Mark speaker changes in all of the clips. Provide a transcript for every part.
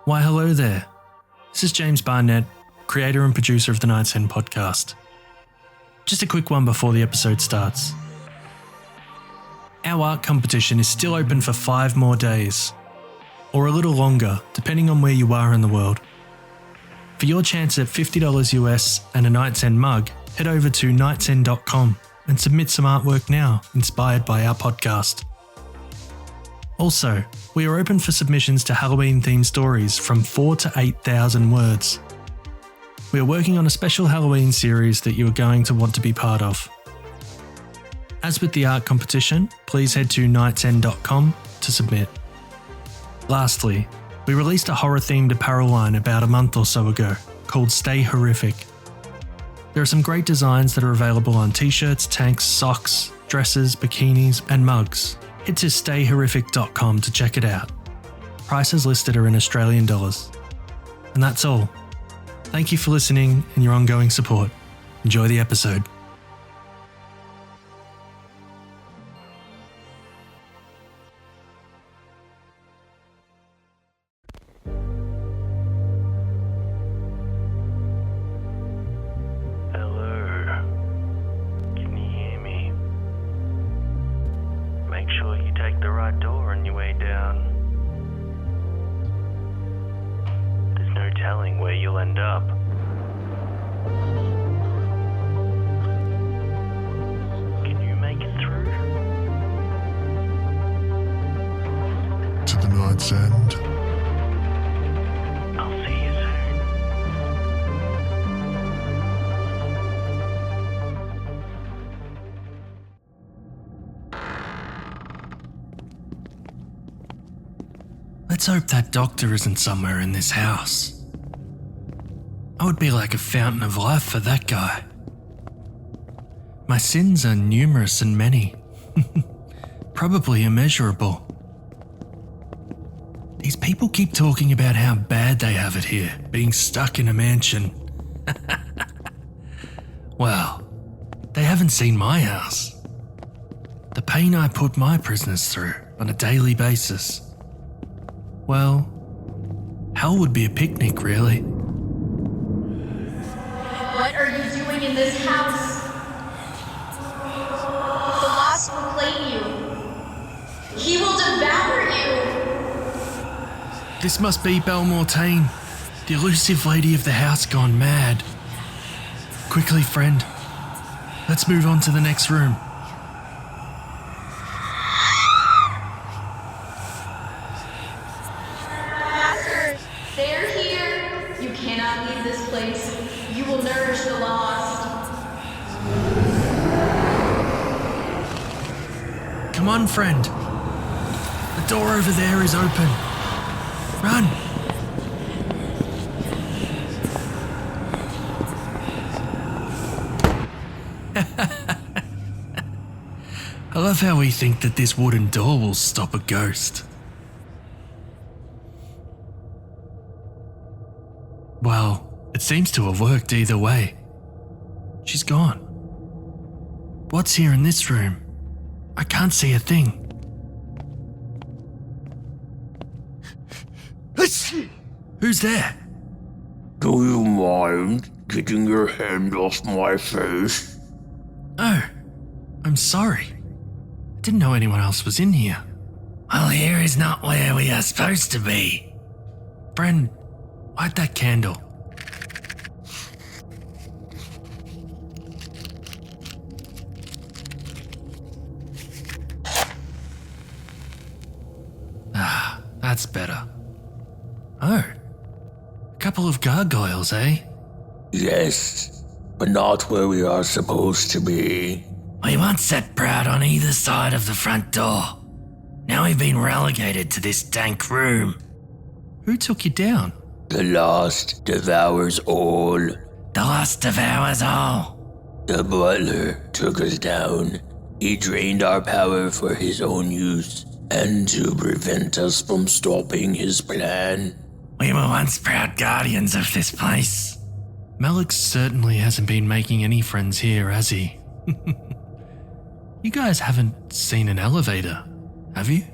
Speaker 1: Why hello there. This is James Barnett, creator and producer of the Night's End podcast. Just a quick one before the episode starts. Our art competition is still open for 5 more days, or a little longer, depending on where you are in the world. For your chance at $50 US and a Night's End mug, head over to nightsend.com and submit some artwork now inspired by our podcast. Also, we are open for submissions to Halloween-themed stories from 4,000 to 8,000 words. We are working on a special Halloween series that you are going to want to be part of. As with the art competition, please head to nightsend.com to submit. Lastly, we released a horror-themed apparel line about a month or so ago called Stay Horrific. There are some great designs that are available on t-shirts, tanks, socks, dresses, bikinis, and mugs. Head to stayhorrific.com to check it out. Prices listed are in Australian dollars. And that's all. Thank you for listening and your ongoing support. Enjoy the episode.
Speaker 2: Make sure you take the right door on your way down. There's no telling where you'll end up. Can you make it through?
Speaker 3: To the Night's End.
Speaker 2: I'll see you soon.
Speaker 1: Let's hope that doctor isn't somewhere in this house. I would be like a fountain of life for that guy. My sins are numerous and many. Probably immeasurable. These people keep talking about how bad they have it here, being stuck in a mansion. Well, they haven't seen my house. The pain I put my prisoners through on a daily basis. Well, hell would be a picnic, really.
Speaker 4: What are you doing in this house? The lost will claim you. He will devour you.
Speaker 1: This must be Belle Mortaine, the elusive lady of the house gone mad. Quickly, friend. Let's move on to the next room.
Speaker 4: They're here. You cannot leave this place. You will nourish the lost.
Speaker 1: Come on, friend. The door over there is open. Run. I love how we think that this wooden door will stop a ghost. Well, it seems to have worked either way. She's gone. What's here in this room? I can't see a thing. Who's there?
Speaker 5: Do you mind getting your hand off my face?
Speaker 1: Oh, I'm sorry. I didn't know anyone else was in here. Well, here is not where we are supposed to be. Friend, light that candle. Ah, that's better. Oh, a couple of gargoyles, eh?
Speaker 5: Yes, but not where we are supposed to be.
Speaker 1: We once sat proud on either side of the front door. Now we've been relegated to this dank room. Who took you down?
Speaker 5: The lost devours all.
Speaker 1: The lust devours all.
Speaker 5: The butler took us down. He drained our power for his own use and to prevent us from stopping his plan.
Speaker 1: We were once proud guardians of this place. Malik certainly hasn't been making any friends here, has he? You guys haven't seen an elevator, have you?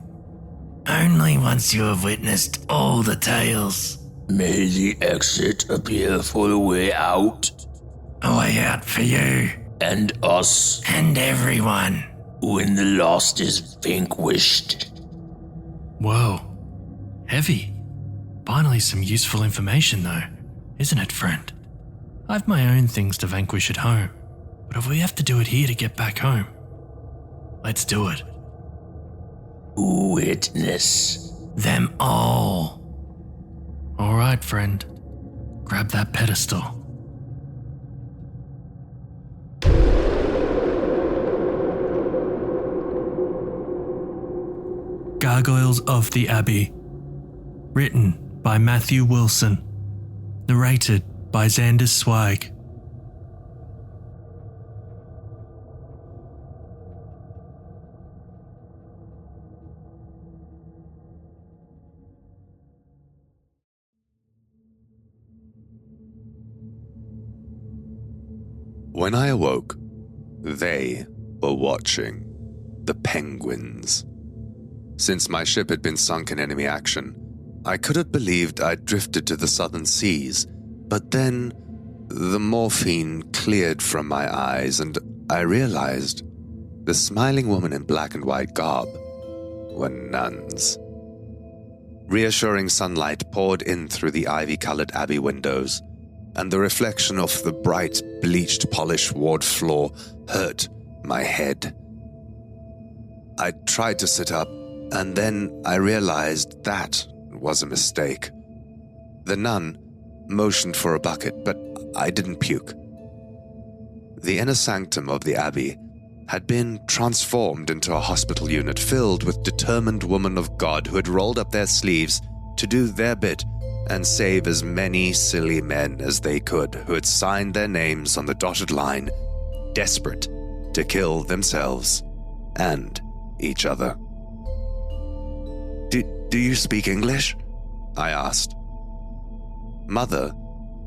Speaker 1: Only once you have witnessed all the tales.
Speaker 5: May the exit appear for the way out.
Speaker 1: A way out for you.
Speaker 5: And us.
Speaker 1: And everyone.
Speaker 5: When the lost is vanquished.
Speaker 1: Whoa. Heavy. Finally some useful information though, isn't it, friend? I've my own things to vanquish at home, but if we have to do it here to get back home, let's do it.
Speaker 5: Witness
Speaker 1: them all. All right, friend. Grab that pedestal. Gargoyles of the Abbey. Written by Matthew Wilson. Narrated by Xander Swag.
Speaker 6: When I awoke, they were watching. The penguins. Since my ship had been sunk in enemy action, I could have believed I'd drifted to the southern seas, but then the morphine cleared from my eyes and I realized the smiling woman in black and white garb were nuns. Reassuring sunlight poured in through the ivy-colored Abbey windows, and the reflection of the bright, bleached, polished ward floor hurt my head. I tried to sit up, and then I realized that was a mistake. The nun motioned for a bucket, but I didn't puke. The inner sanctum of the Abbey had been transformed into a hospital unit filled with determined women of God who had rolled up their sleeves to do their bit and save as many silly men as they could who had signed their names on the dotted line, desperate to kill themselves and each other. Do you speak English? I asked. Mother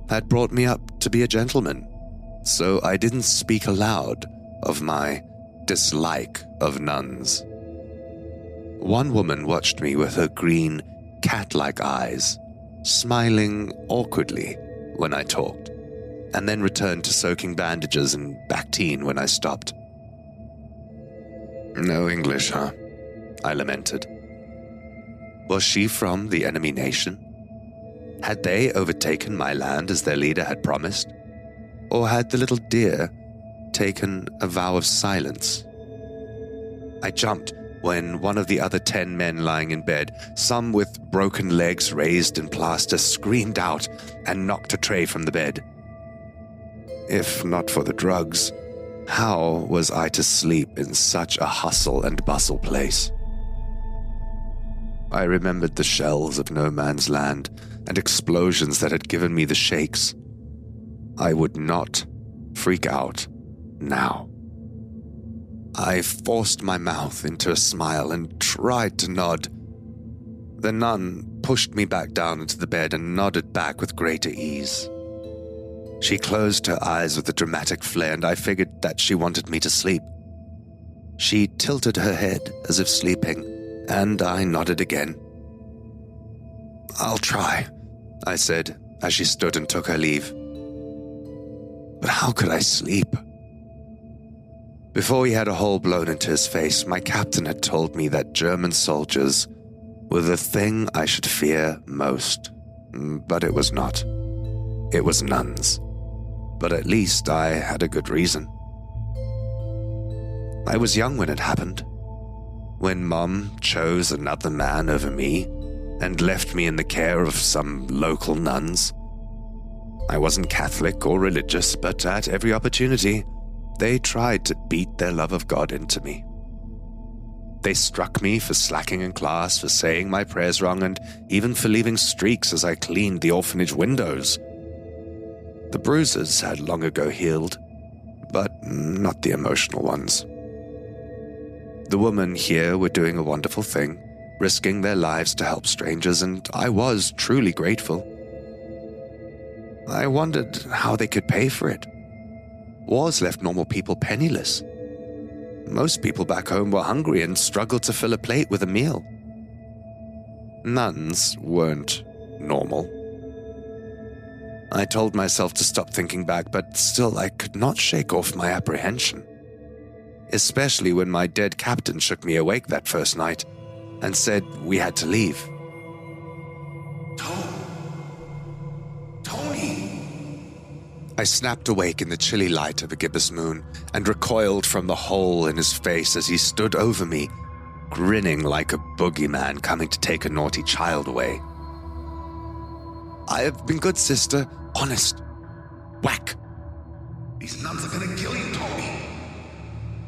Speaker 6: had brought me up to be a gentleman, so I didn't speak aloud of my dislike of nuns. One woman watched me with her green, cat-like eyes, smiling awkwardly when I talked, and then returned to soaking bandages and Bactine when I stopped. No English, huh? I lamented. Was she from the enemy nation? Had they overtaken my land as their leader had promised? Or had the little deer taken a vow of silence? I jumped when one of the other 10 men lying in bed, some with broken legs raised in plaster, screamed out and knocked a tray from the bed. If not for the drugs, how was I to sleep in such a hustle and bustle place? I remembered the shells of no man's land and explosions that had given me the shakes. I would not freak out now. I forced my mouth into a smile and tried to nod. The nun pushed me back down into the bed and nodded back with greater ease. She closed her eyes with a dramatic flare, and I figured that she wanted me to sleep. She tilted her head as if sleeping, and I nodded again. I'll try, I said as she stood and took her leave. But how could I sleep? Before he had a hole blown into his face, my captain had told me that German soldiers were the thing I should fear most. But it was not. It was nuns. But at least I had a good reason. I was young when it happened. When Mom chose another man over me and left me in the care of some local nuns. I wasn't Catholic or religious, but at every opportunity, they tried to beat their love of God into me. They struck me for slacking in class, for saying my prayers wrong, and even for leaving streaks as I cleaned the orphanage windows. The bruises had long ago healed, but not the emotional ones. The women here were doing a wonderful thing, risking their lives to help strangers, and I was truly grateful. I wondered how they could pay for it. Wars left normal people penniless. Most people back home were hungry and struggled to fill a plate with a meal. Nuns weren't normal. I told myself to stop thinking back, but still I could not shake off my apprehension. Especially when my dead captain shook me awake that first night and said we had to leave.
Speaker 3: Tony!
Speaker 6: I snapped awake in the chilly light of a gibbous moon and recoiled from the hole in his face as he stood over me, grinning like a boogeyman coming to take a naughty child away. I have been good, sister. Honest. Whack.
Speaker 3: These nuns are gonna kill you, Tony!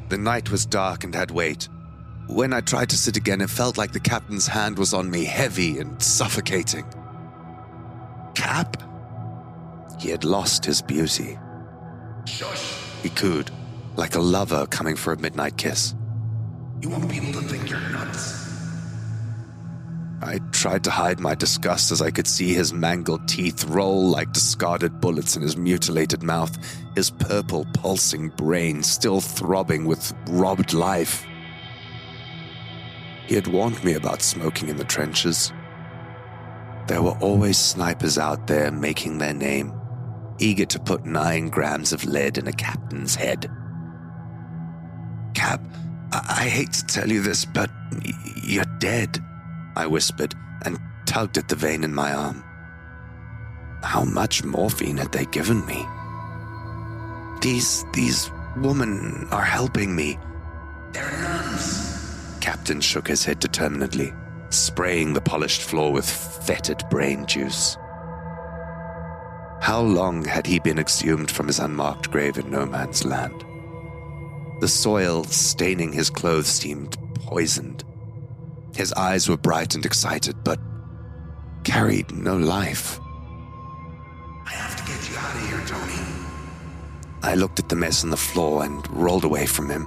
Speaker 6: The night was dark and had weight. When I tried to sit again, it felt like the captain's hand was on me, heavy and suffocating. Cap? He had lost his beauty.
Speaker 3: Shush!
Speaker 6: He cooed, like a lover coming for a midnight kiss.
Speaker 3: You want people to think you're nuts.
Speaker 6: I tried to hide my disgust as I could see his mangled teeth roll like discarded bullets in his mutilated mouth, his purple pulsing brain still throbbing with robbed life. He had warned me about smoking in the trenches. There were always snipers out there making their name, eager to put 9 grams of lead in a captain's head. Cap, I hate to tell you this, but you're dead, I whispered and tugged at the vein in my arm. How much morphine had they given me? These women are helping me.
Speaker 3: They're nuns.
Speaker 6: Captain shook his head determinedly, spraying the polished floor with fetid brain juice. How long had he been exhumed from his unmarked grave in no man's land? The soil staining his clothes seemed poisoned. His eyes were bright and excited, but carried no life.
Speaker 3: I have to get you out of here, Tony.
Speaker 6: I looked at the mess on the floor and rolled away from him.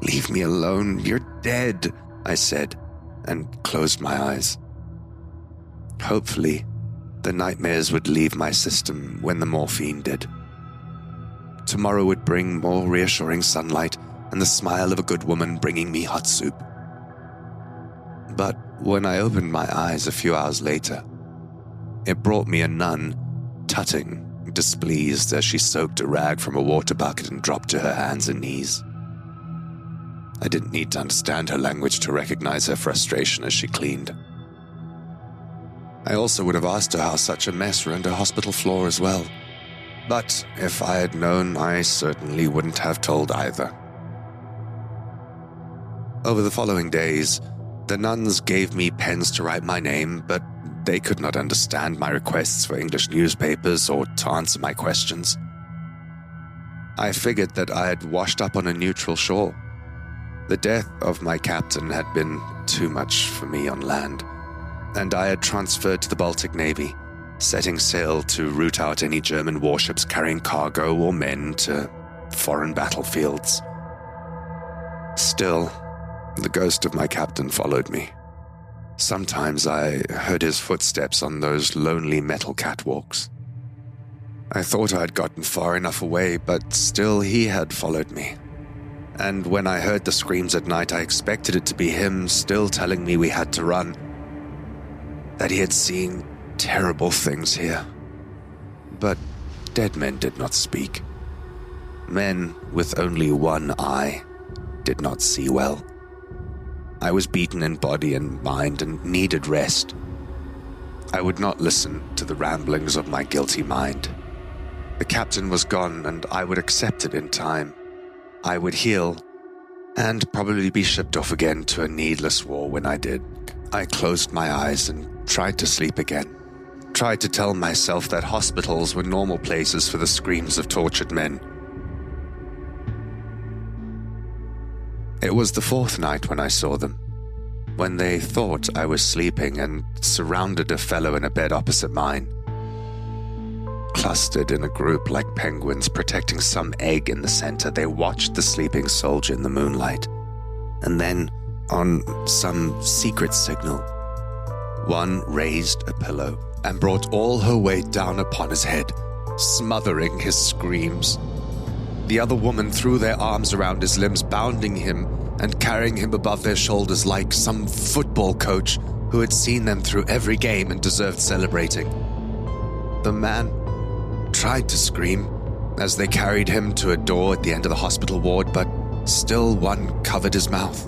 Speaker 6: Leave me alone, you're dead, I said, and closed my eyes. Hopefully, the nightmares would leave my system when the morphine did. Tomorrow would bring more reassuring sunlight and the smile of a good woman bringing me hot soup. But when I opened my eyes a few hours later, it brought me a nun, tutting, displeased as she soaked a rag from a water bucket and dropped to her hands and knees. I didn't need to understand her language to recognize her frustration as she cleaned. I also would have asked her how such a mess ruined her hospital floor as well. But if I had known, I certainly wouldn't have told either. Over the following days, the nuns gave me pens to write my name, but they could not understand my requests for English newspapers or to answer my questions. I figured that I had washed up on a neutral shore. The death of my captain had been too much for me on land, and I had transferred to the Baltic Navy, setting sail to root out any German warships carrying cargo or men to foreign battlefields. Still, the ghost of my captain followed me. Sometimes I heard his footsteps on those lonely metal catwalks. I thought I had gotten far enough away, but still he had followed me. And when I heard the screams at night, I expected it to be him still telling me we had to run, that he had seen terrible things here. But dead men did not speak. Men with only one eye did not see well. I was beaten in body and mind and needed rest. I would not listen to the ramblings of my guilty mind. The captain was gone, and I would accept it in time. I would heal, and probably be shipped off again to a needless war when I did. I closed my eyes and tried to sleep again. Tried to tell myself that hospitals were normal places for the screams of tortured men. It was the 4th night when I saw them, when they thought I was sleeping and surrounded a fellow in a bed opposite mine. Clustered in a group like penguins protecting some egg in the center, they watched the sleeping soldier in the moonlight. And then, on some secret signal, one raised a pillow and brought all her weight down upon his head, smothering his screams. The other woman threw their arms around his limbs, bounding him and carrying him above their shoulders like some football coach who had seen them through every game and deserved celebrating. The man tried to scream as they carried him to a door at the end of the hospital ward, but still one covered his mouth.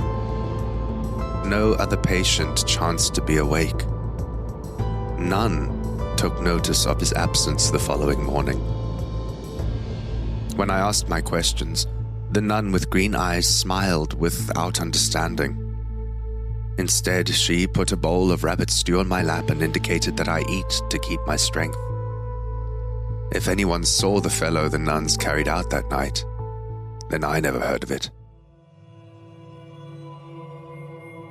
Speaker 6: No other patient chanced to be awake. None took notice of his absence the following morning. When I asked my questions, the nun with green eyes smiled without understanding. Instead, she put a bowl of rabbit stew on my lap and indicated that I eat to keep my strength. If anyone saw the fellow the nuns carried out that night, then I never heard of it.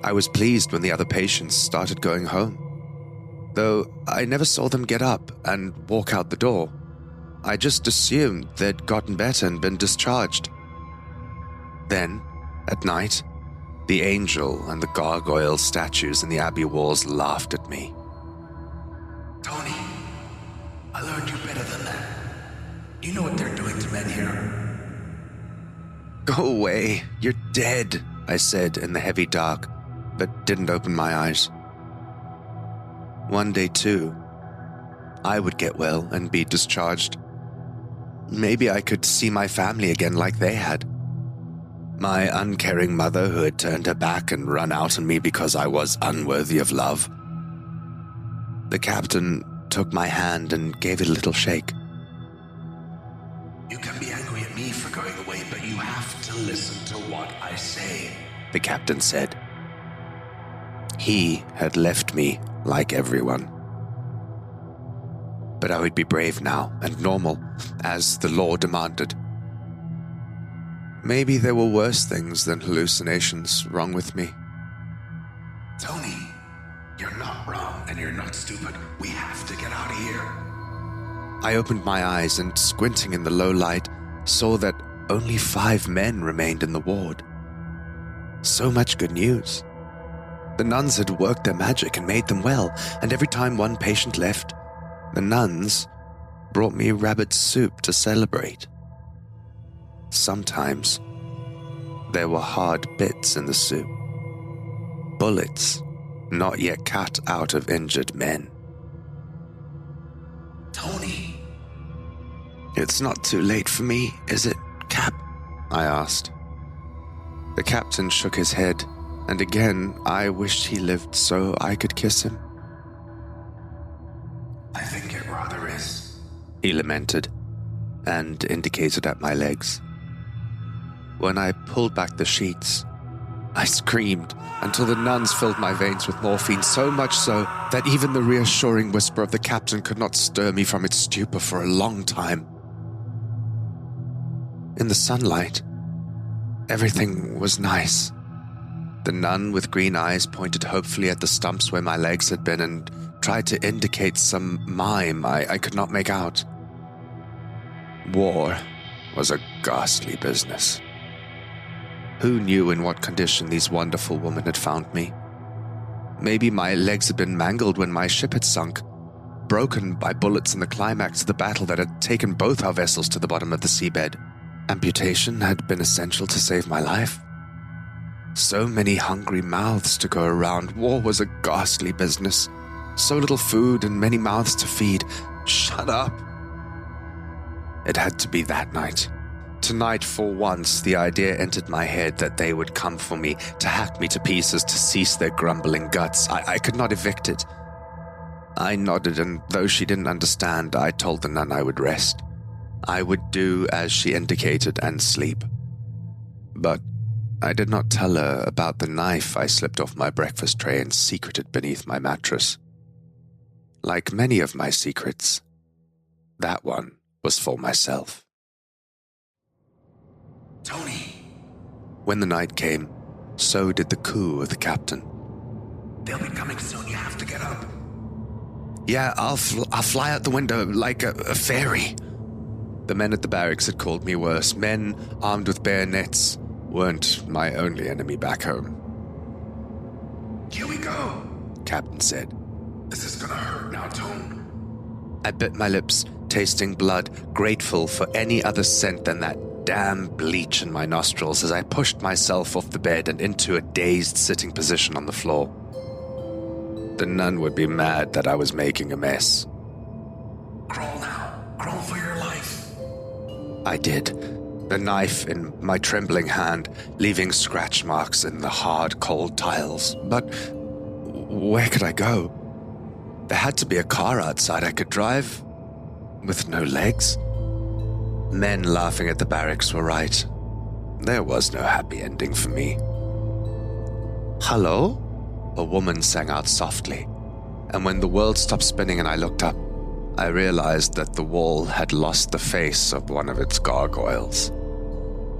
Speaker 6: I was pleased when the other patients started going home, though I never saw them get up and walk out the door. I just assumed they'd gotten better and been discharged. Then, at night, the angel and the gargoyle statues in the Abbey walls laughed at me.
Speaker 3: Tony, I learned you better than that. You know what they're doing to men here?
Speaker 6: Go away, you're dead, I said in the heavy dark, but didn't open my eyes. One day, too, I would get well and be discharged. Maybe I could see my family again like they had. My uncaring mother who had turned her back and run out on me because I was unworthy of love. The captain took my hand and gave it a little shake.
Speaker 3: You can be angry at me for going away, but you have to listen to what I say,
Speaker 6: the captain said. He had left me like everyone. But I would be brave now and normal, as the law demanded. Maybe there were worse things than hallucinations wrong with me.
Speaker 3: Tony, you're not wrong and you're not stupid. We have to get out of here.
Speaker 6: I opened my eyes and, squinting in the low light, saw that only 5 men remained in the ward. So much good news. The nuns had worked their magic and made them well, and every time one patient left, the nuns brought me rabbit soup to celebrate. Sometimes there were hard bits in the soup. Bullets not yet cut out of injured men.
Speaker 3: Tony!
Speaker 6: It's not too late for me, is it, Cap? I asked. The captain shook his head, and again I wished he lived so I could kiss him.
Speaker 3: I think it rather is,
Speaker 6: he lamented, and indicated at my legs. When I pulled back the sheets, I screamed until the nuns filled my veins with morphine, so much so that even the reassuring whisper of the captain could not stir me from its stupor for a long time. In the sunlight, everything was nice. The nun with green eyes pointed hopefully at the stumps where my legs had been and tried to indicate some mime I could not make out. War was a ghastly business. Who knew in what condition these wonderful women had found me? Maybe my legs had been mangled when my ship had sunk, broken by bullets in the climax of the battle that had taken both our vessels to the bottom of the seabed. Amputation had been essential to save my life. So many hungry mouths to go around. War was a ghastly business. So little food and many mouths to feed. Shut up. It had to be that night. Tonight, for once, the idea entered my head that they would come for me, to hack me to pieces, to cease their grumbling guts. I could not evict it. I nodded, and though she didn't understand, I told the nun I would rest. I would do as she indicated and sleep. But I did not tell her about the knife I slipped off my breakfast tray and secreted beneath my mattress. Like many of my secrets, that one was for myself.
Speaker 3: Tony!
Speaker 6: When the night came, so did the coo of the captain.
Speaker 3: They'll be coming soon. You have to get up.
Speaker 6: Yeah, I'll fly out the window like a fairy. The men at the barracks had called me worse. Men armed with bayonets weren't my only enemy back home.
Speaker 3: Here we go,
Speaker 6: Captain said.
Speaker 3: This is gonna hurt now, Tone.
Speaker 6: I bit my lips, tasting blood, grateful for any other scent than that damn bleach in my nostrils as I pushed myself off the bed and into a dazed sitting position on the floor. The nun would be mad that I was making a mess.
Speaker 3: Crawl now. Crawl for your life.
Speaker 6: I did, the knife in my trembling hand, leaving scratch marks in the hard, cold tiles. But where could I go? There had to be a car outside I could drive, with no legs. Men laughing at the barracks were right. There was no happy ending for me. "Hello?" a woman sang out softly, and when the world stopped spinning and I looked up, I realized that the wall had lost the face of one of its gargoyles.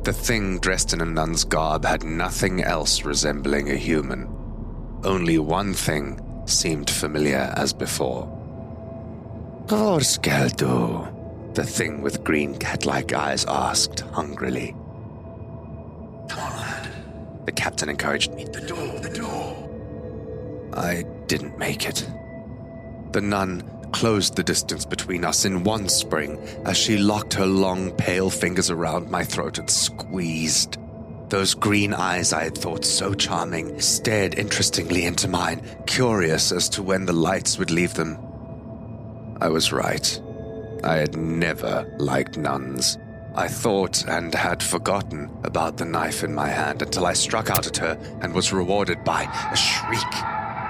Speaker 6: The thing dressed in a nun's garb had nothing else resembling a human. Only one thing seemed familiar as before. "Gorskeldu?" the thing with green cat-like eyes asked hungrily.
Speaker 3: Come on, lad.
Speaker 6: The captain encouraged me.
Speaker 3: The door.
Speaker 6: I didn't make it. The nun closed the distance between us in one spring as she locked her long, pale fingers around my throat and squeezed. Those green eyes I had thought so charming stared interestingly into mine, curious as to when the lights would leave them. I was right. I had never liked nuns. I thought and had forgotten about the knife in my hand until I struck out at her and was rewarded by a shriek.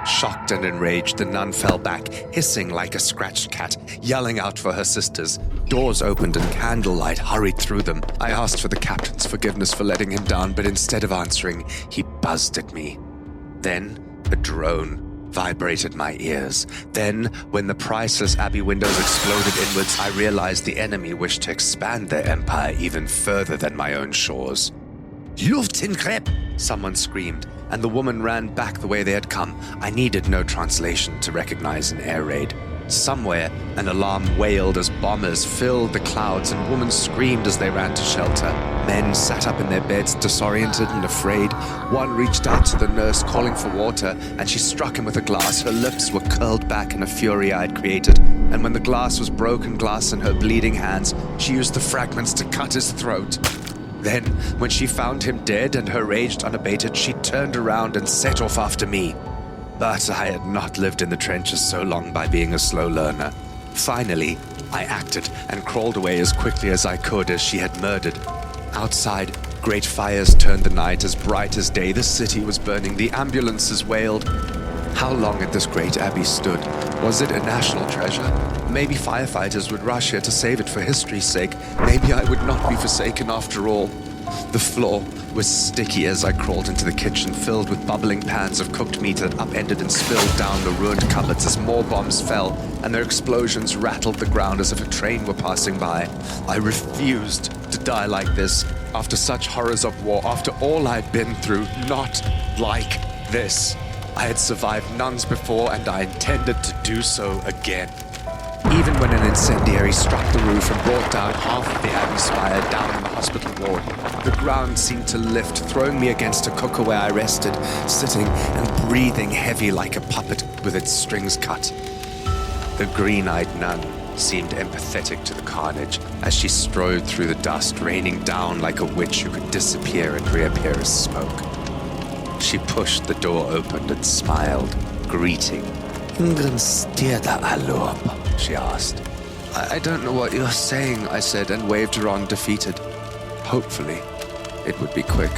Speaker 6: Shocked and enraged, the nun fell back, hissing like a scratched cat, yelling out for her sisters. Doors opened and candlelight hurried through them. I asked for the captain's forgiveness for letting him down, but instead of answering, he buzzed at me. Then a drone vibrated my ears. Then, when the priceless Abbey windows exploded inwards, I realized the enemy wished to expand their empire even further than my own shores. "Luftangriff!" someone screamed, and the woman ran back the way they had come. I needed no translation to recognize an air raid. Somewhere, an alarm wailed as bombers filled the clouds and women screamed as they ran to shelter. Men sat up in their beds, disoriented and afraid. One reached out to the nurse, calling for water, and she struck him with a glass. Her lips were curled back in a fury I had created, and when the glass was broken glass in her bleeding hands, she used the fragments to cut his throat. Then, when she found him dead and her rage unabated, she turned around and set off after me. But I had not lived in the trenches so long by being a slow learner. Finally, I acted and crawled away as quickly as I could as she had murdered. Outside, great fires turned the night as bright as day. The city was burning. The ambulances wailed. How long had this great abbey stood? Was it a national treasure? Maybe firefighters would rush here to save it for history's sake. Maybe I would not be forsaken after all. The floor was sticky as I crawled into the kitchen, filled with bubbling pans of cooked meat that upended and spilled down the ruined cupboards as more bombs fell, and their explosions rattled the ground as if a train were passing by. I refused to die like this, after such horrors of war, after all I'd been through. Not like this. I had survived nuns before, and I intended to do so again. Even when an incendiary struck the roof and brought down half of the Abbey spire down in the hospital ward, the ground seemed to lift, throwing me against a cooker where I rested, sitting and breathing heavy like a puppet with its strings cut. The green-eyed nun seemed empathetic to the carnage as she strode through the dust, raining down like a witch who could disappear and reappear as smoke. She pushed the door open and smiled, greeting. She asked. I don't know what you're saying, I said, and waved her on, defeated. Hopefully, it would be quick.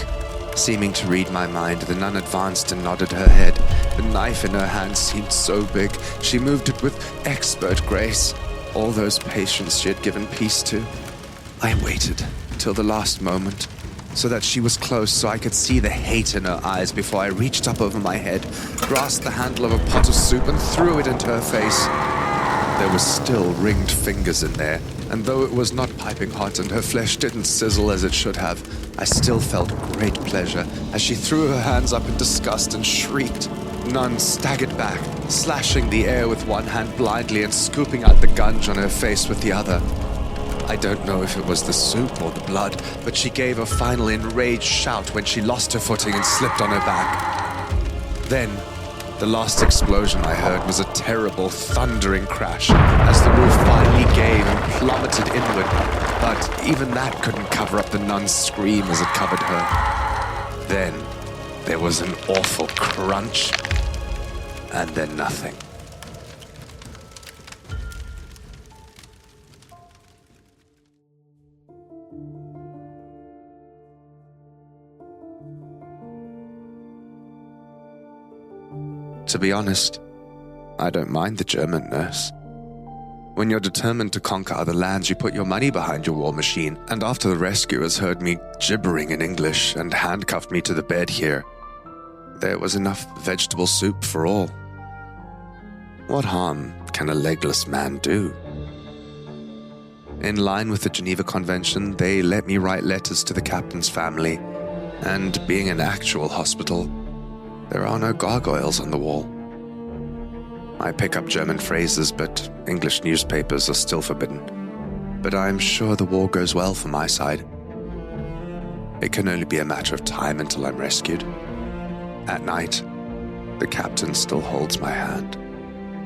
Speaker 6: Seeming to read my mind, the nun advanced and nodded her head. The knife in her hand seemed so big, she moved it with expert grace. All those patients she had given peace to. I waited till the last moment, so that she was close so I could see the hate in her eyes before I reached up over my head, grasped the handle of a pot of soup and threw it into her face. There were still ringed fingers in there, and though it was not piping hot and her flesh didn't sizzle as it should have, I still felt great pleasure as she threw her hands up in disgust and shrieked. Nun staggered back, slashing the air with one hand blindly and scooping out the gunge on her face with the other. I don't know if it was the soup or the blood, but she gave a final enraged shout when she lost her footing and slipped on her back. Then, the last explosion I heard was a terrible, thundering crash as the roof finally gave and plummeted inward, but even that couldn't cover up the nun's scream as it covered her. Then, there was an awful crunch, and then nothing. To be honest, I don't mind the German nurse. When you're determined to conquer other lands, you put your money behind your war machine, and after the rescuers heard me gibbering in English and handcuffed me to the bed here, there was enough vegetable soup for all. What harm can a legless man do? In line with the Geneva Convention, they let me write letters to the captain's family, and being an actual hospital, there are no gargoyles on the wall. I pick up German phrases, but English newspapers are still forbidden. But I'm sure the war goes well for my side. It can only be a matter of time until I'm rescued. At night, the captain still holds my hand,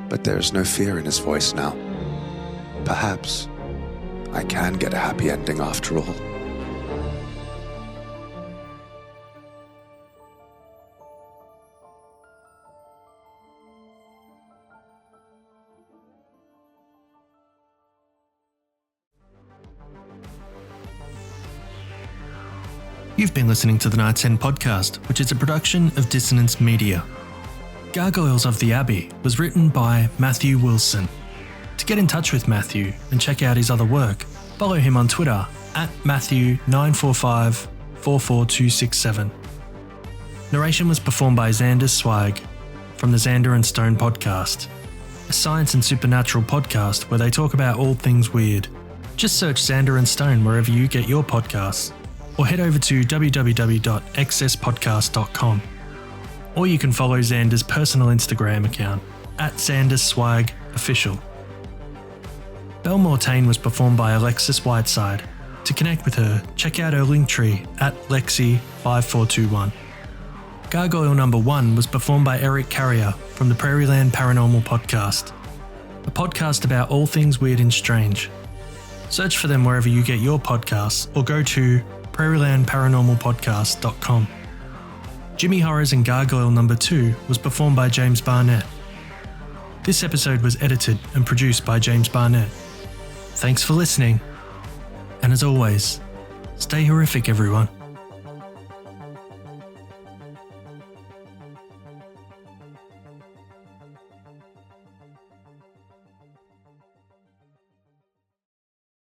Speaker 6: but there is no fear in his voice now. Perhaps I can get a happy ending after all.
Speaker 1: You've been listening to the Night's End podcast, which is a production of Dissonance Media. Gargoyles of the Abbey was written by Matthew Wilson. To get in touch with Matthew and check out his other work, follow him on Twitter at Matthew94544267. Narration was performed by Xander Swag from the Xander and Stone podcast, a science and supernatural podcast where they talk about all things weird. Just search Xander and Stone wherever you get your podcasts, or head over to www.xspodcast.com. Or you can follow Xander's personal Instagram account at XanderSwagOfficial. Belle Mortaine was performed by Alexis Whiteside. To connect with her, check out her linktree at Lexi5421. Gargoyle number 1 was performed by Eric Carrier from the Prairieland Paranormal Podcast, a podcast about all things weird and strange. Search for them wherever you get your podcasts, or go to prairielandparanormalpodcast.com. Jimmy Horrors and Gargoyle number 2 was performed by James Barnett. This episode was edited and produced by James Barnett. Thanks for listening, and as always, stay horrific, everyone.